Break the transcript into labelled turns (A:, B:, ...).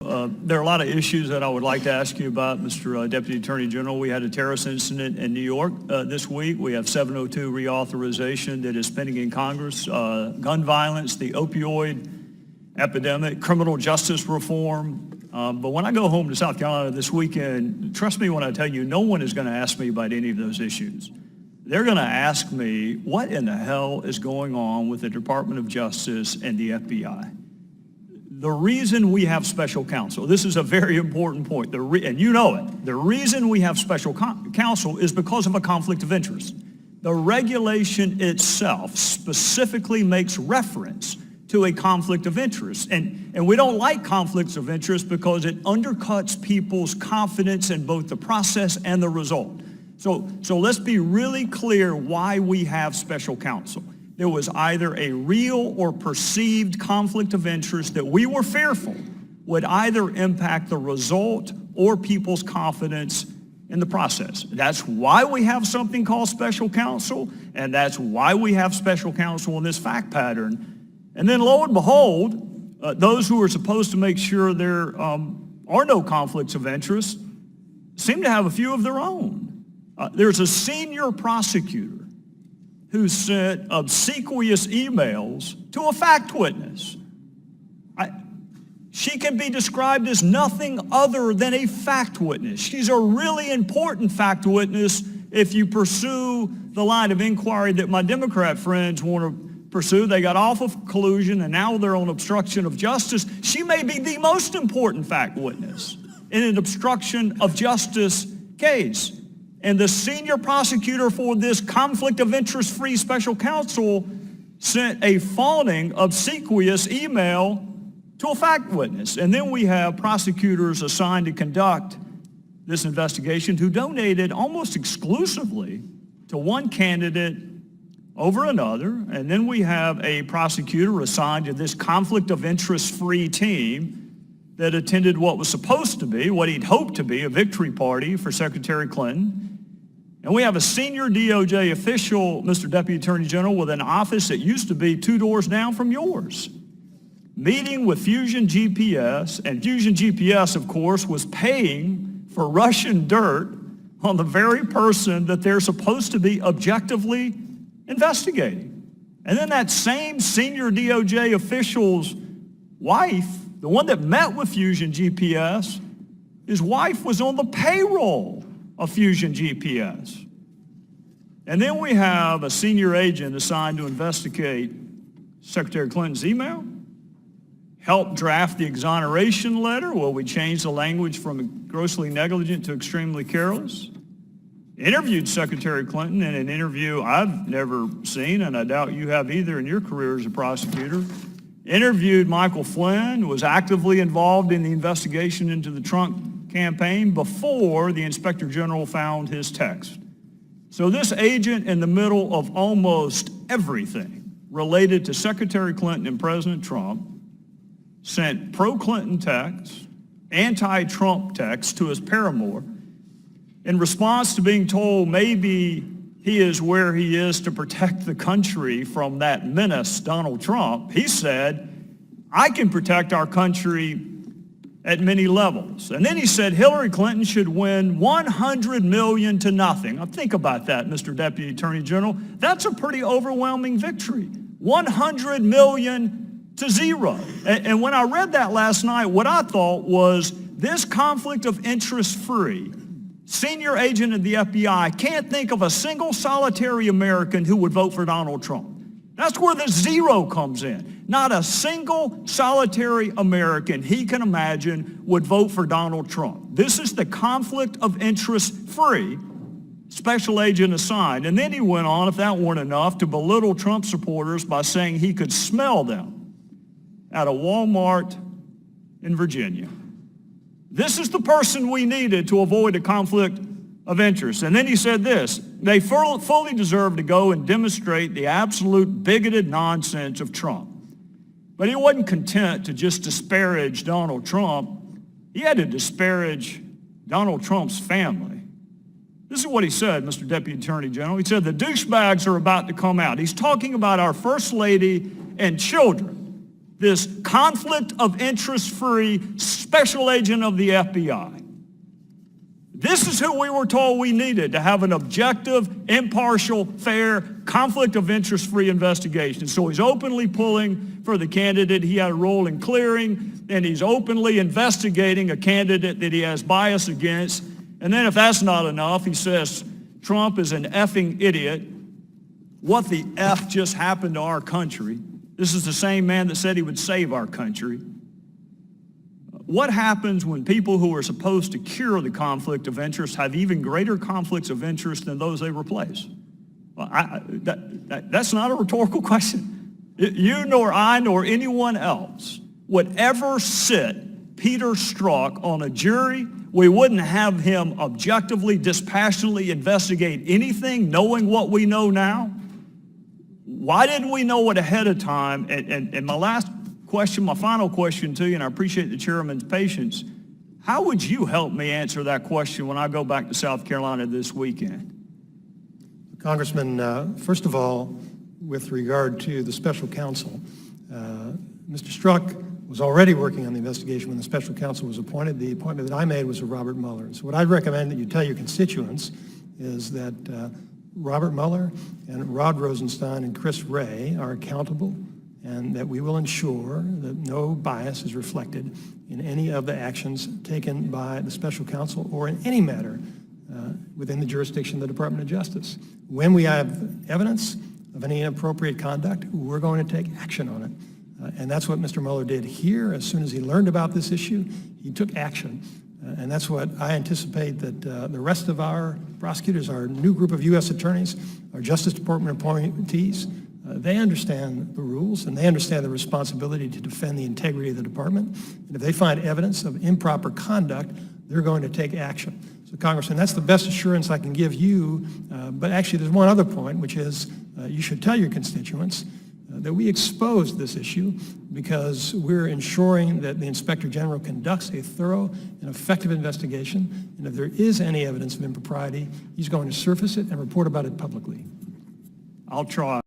A: There are a lot of issues that I would like to ask you about, Mr. Deputy Attorney General. We had a terrorist incident in New York this week. We have 702 reauthorization that is pending in Congress. Gun violence, the opioid epidemic, criminal justice reform. But when I go home to South Carolina this weekend, trust me when I tell you, no one is going to ask me about any of those issues. They're going to ask me, what in the hell is going on with the Department of Justice and the FBI? The reason we have special counsel, this is a very important point, and you know it, the reason we have special counsel is because of a conflict of interest. The regulation itself specifically makes reference to a conflict of interest. And we don't like conflicts of interest because it undercuts people's confidence in both the process and the result. So let's be really clear why we have special counsel. There was either a real or perceived conflict of interest that we were fearful would either impact the result or people's confidence in the process. That's why we have something called special counsel, and that's why we have special counsel in this fact pattern. And then lo and behold, those who are supposed to make sure there are no conflicts of interest seem to have a few of their own. There's a senior prosecutor who sent obsequious emails to a fact witness. She can be described as nothing other than a fact witness. She's a really important fact witness if you pursue the line of inquiry that my Democrat friends want to pursue. They got off of collusion and now they're on obstruction of justice. She may be the most important fact witness in an obstruction of justice case. And the senior prosecutor for this conflict of interest-free special counsel sent a fawning, obsequious email to a fact witness. And then we have prosecutors assigned to conduct this investigation who donated almost exclusively to one candidate over another. And then we have a prosecutor assigned to this conflict of interest-free team that attended what was supposed to be, what he'd hoped to be, a victory party for Secretary Clinton. And we have a senior DOJ official, Mr. Deputy Attorney General, with an office that used to be 2 doors down from yours, meeting with Fusion GPS. And Fusion GPS, of course, was paying for Russian dirt on the very person that they're supposed to be objectively investigating. And then that same senior DOJ official's wife, the one that met with Fusion GPS, his wife was on the payroll of Fusion GPS. And then we have a senior agent assigned to investigate Secretary Clinton's email, help draft the exoneration letter. Well, we changed the language from grossly negligent to extremely careless. Interviewed Secretary Clinton in an interview I've never seen, and I doubt you have either in your career as a prosecutor. Interviewed Michael Flynn, was actively involved in the investigation into the Trump campaign before the Inspector General found his text. So this agent, in the middle of almost everything related to Secretary Clinton and President Trump, sent pro-Clinton texts, anti-Trump texts to his paramour in response to being told maybe he is where he is to protect the country from that menace, Donald Trump. He said, I can protect our country at many levels. And then he said Hillary Clinton should win 100 million to nothing. Now think about that, Mr. Deputy Attorney General. That's a pretty overwhelming victory. 100 million to 0. And when I read that last night, what I thought was this conflict of interest-free senior agent of the FBI can't think of a single solitary American who would vote for Donald Trump. That's where the 0 comes in. Not a single solitary American he can imagine would vote for Donald Trump. This is the conflict of interest-free special agent assigned. And then he went on, if that weren't enough, to belittle Trump supporters by saying he could smell them at a Walmart in Virginia. This is the person we needed to avoid a conflict of interest. And then he said this, they fully deserve to go and demonstrate the absolute bigoted nonsense of Trump. But he wasn't content to just disparage Donald Trump. He had to disparage Donald Trump's family. This is what he said, Mr. Deputy Attorney General. He said, the douchebags are about to come out. He's talking about our First Lady and children. this conflict of interest-free special agent of the FBI. This is who we were told we needed to have an objective, impartial, fair, conflict of interest-free investigation. So he's openly pulling for the candidate he had a role in clearing, and he's openly investigating a candidate that he has bias against. And then if that's not enough, he says Trump is an effing idiot. What the F just happened to our country? This is the same man that said he would save our country. What happens when people who are supposed to cure the conflict of interest have even greater conflicts of interest than those they replace? Well, that's not a rhetorical question. You nor I nor anyone else would ever sit Peter Strzok on a jury. We wouldn't have him objectively, dispassionately investigate anything knowing what we know now. Why didn't we know it ahead of time? And my last question, my final question to you, and I appreciate the chairman's patience, how would you help me answer that question when I go back to South Carolina this weekend?
B: Congressman, first of all, with regard to the special counsel, Mr. Strzok was already working on the investigation when the special counsel was appointed. The appointment that I made was of Robert Mueller. So what I'd recommend that you tell your constituents is that Robert Mueller and Rod Rosenstein and Chris Wray are accountable, and that we will ensure that no bias is reflected in any of the actions taken by the special counsel or in any matter within the jurisdiction of the Department of Justice. When we have evidence of any inappropriate conduct, we're going to take action on it. And that's what Mr. Mueller did here. As soon as he learned about this issue, he took action. And that's what I anticipate that the rest of our prosecutors, our new group of U.S. attorneys, our Justice Department appointees, they understand the rules and they understand the responsibility to defend the integrity of the department. And if they find evidence of improper conduct, they're going to take action. So, Congressman, that's the best assurance I can give you. But actually, there's one other point, which is you should tell your constituents that we exposed this issue because we're ensuring that the Inspector General conducts a thorough and effective investigation. And if there is any evidence of impropriety, he's going to surface it and report about it publicly.
A: I'll try.